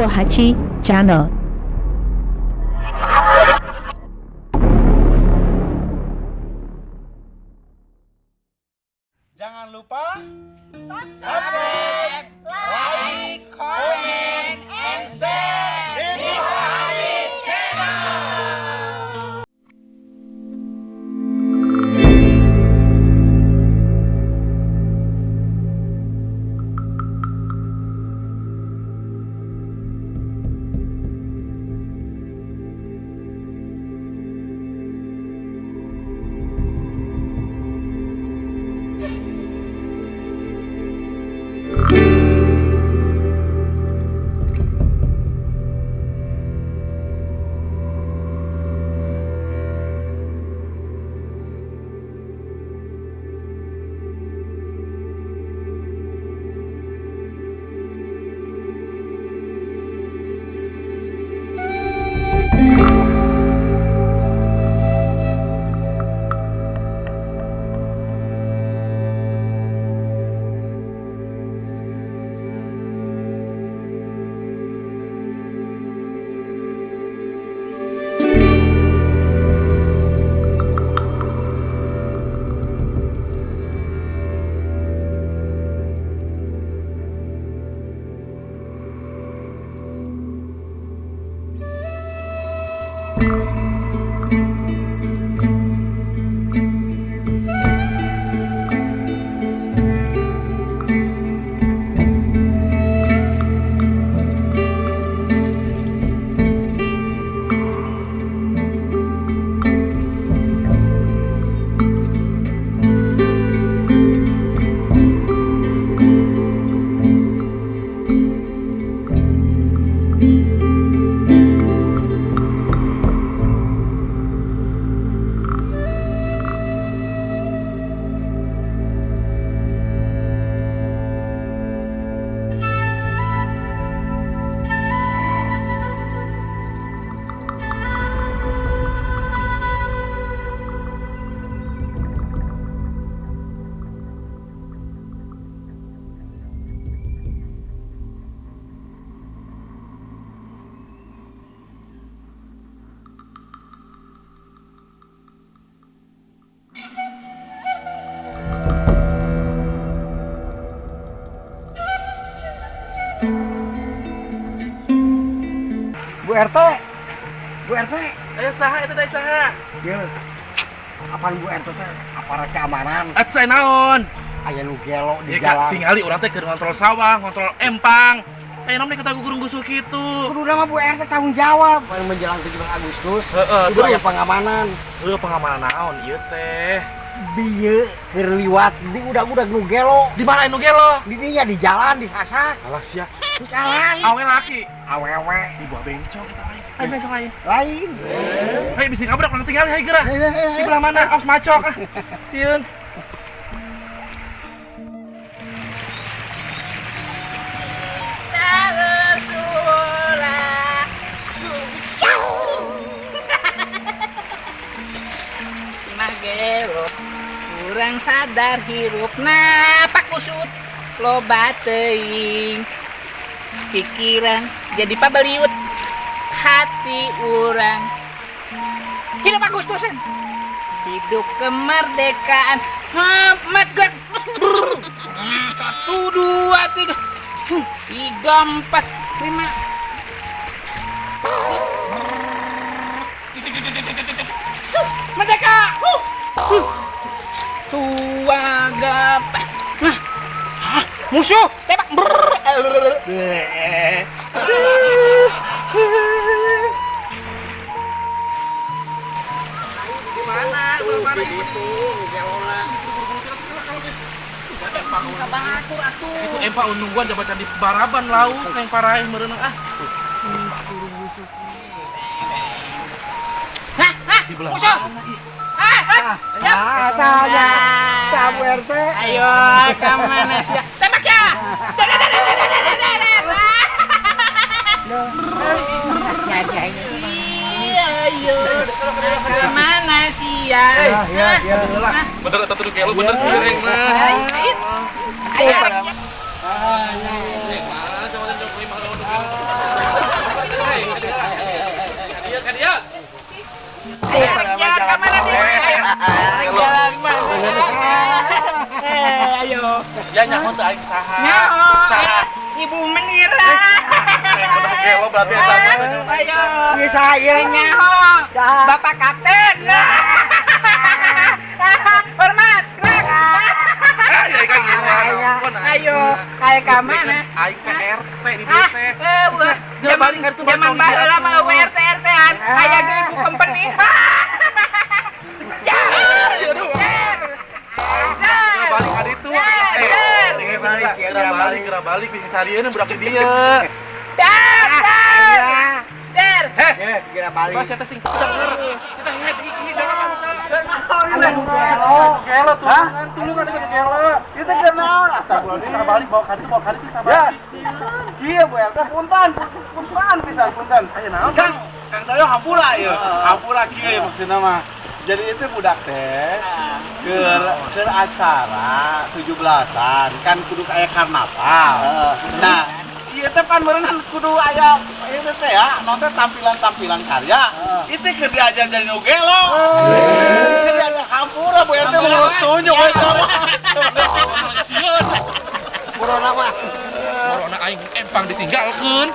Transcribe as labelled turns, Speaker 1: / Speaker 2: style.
Speaker 1: Hachi Channel.
Speaker 2: Jangan lupa subscribe, like, comment, and share di Hachi Channel.
Speaker 3: Bu RT, Bu RT,
Speaker 2: Ayo saha itu teh saha?
Speaker 3: Gil, apaan Bu RT teh? Aparat keamanan,
Speaker 2: Atuh saya naon?
Speaker 3: aya nu gelo di
Speaker 2: Ya
Speaker 3: jalan.
Speaker 2: tingali urang teh keur ngontrol sawah, ngontrol empang. Aya naon kata gurung gusuh kitu.
Speaker 3: Kudu nama Bu RT tanggung jawab. Paling menjelang 17 Agustus,
Speaker 2: Heeh,
Speaker 3: kudu aya
Speaker 2: terus?
Speaker 3: pengamanan.
Speaker 2: Heuh pengamanan naon ieu teh?
Speaker 3: Bieu keur liwat di udag-udag nu gelo.
Speaker 2: Di mana anu gelo?
Speaker 3: Di dinya di jalan di sasak.
Speaker 2: Alah sia.
Speaker 3: Di jalan.
Speaker 2: Awe laki.
Speaker 3: Awewe
Speaker 2: Di buah bencong kita lain. Ayo bencong lain.
Speaker 3: lain.
Speaker 2: Hei bisa ngabrak lang tinggal hai geura. Di belah mana? Aos macok ah. Sieun.
Speaker 4: Magelo kurang sadar hirup napak kusut loba teuing pikiran jadi pabaliut hati urang hidup Agustusan hidup kemerdekaan mat gak 1 2 3 4 5 merdeka tua gapa musuh tembak
Speaker 2: Mana? Belah mana itu? Itu empang unungguan jabatan di Baraban laut yang parahin merenang ah. Di belah
Speaker 4: musuh
Speaker 2: mana? Ih.
Speaker 3: Tanya, kamu RT.
Speaker 4: Ayo, kemana sih? Tembak ya! Ayo, kemana sih ya?
Speaker 3: Ya.
Speaker 2: Bener kata tuh kayak lu bener sih Reng mah.
Speaker 4: Ayo,
Speaker 2: Reng mah sama Jokowi mah
Speaker 4: Ayo.
Speaker 2: Ya nyaho teu aing saha.
Speaker 4: Nyaho.
Speaker 2: Saha.
Speaker 4: Ibu Menira.
Speaker 2: Gelo berarti eta.
Speaker 4: Ayo.
Speaker 3: Ini saya
Speaker 4: Nyaho. Bapak Kapten. Hormat.
Speaker 2: Ya kan gimana?
Speaker 4: Ayo, kayak ka mana?
Speaker 2: Aing PRT di dieu teh. Dia balik ka itu
Speaker 4: Zaman baheula mah WRT RT-an. Aya deui ku company.
Speaker 2: Balik ka ditu. Kira balik bisa sarieun budak di dieu.
Speaker 4: Der.
Speaker 3: kira balik.
Speaker 2: Pas eta sing denger. Kita head iki dalam mantap.
Speaker 3: Gelo tuh. Tulungan itu gelo. Itu kenal. Astagfirullah, balik bawa kali itu balik. Iya, Bu RT punten pisan punten. Ayo naon? Kang Dayo hampura ieu. Hampura kieu maksudna mah. Jadi itu budak teh ke acara 17-an kan kudu aya karnaval. Nah, ieu teh pan meureun kudu aya ieu teh ya, nonton tampilan karya. Itu keur diajar jadi nu gelo. Diajar hampura Bu RT mau tunjuk eta mah.
Speaker 2: Corona aing empang ditinggalkeun.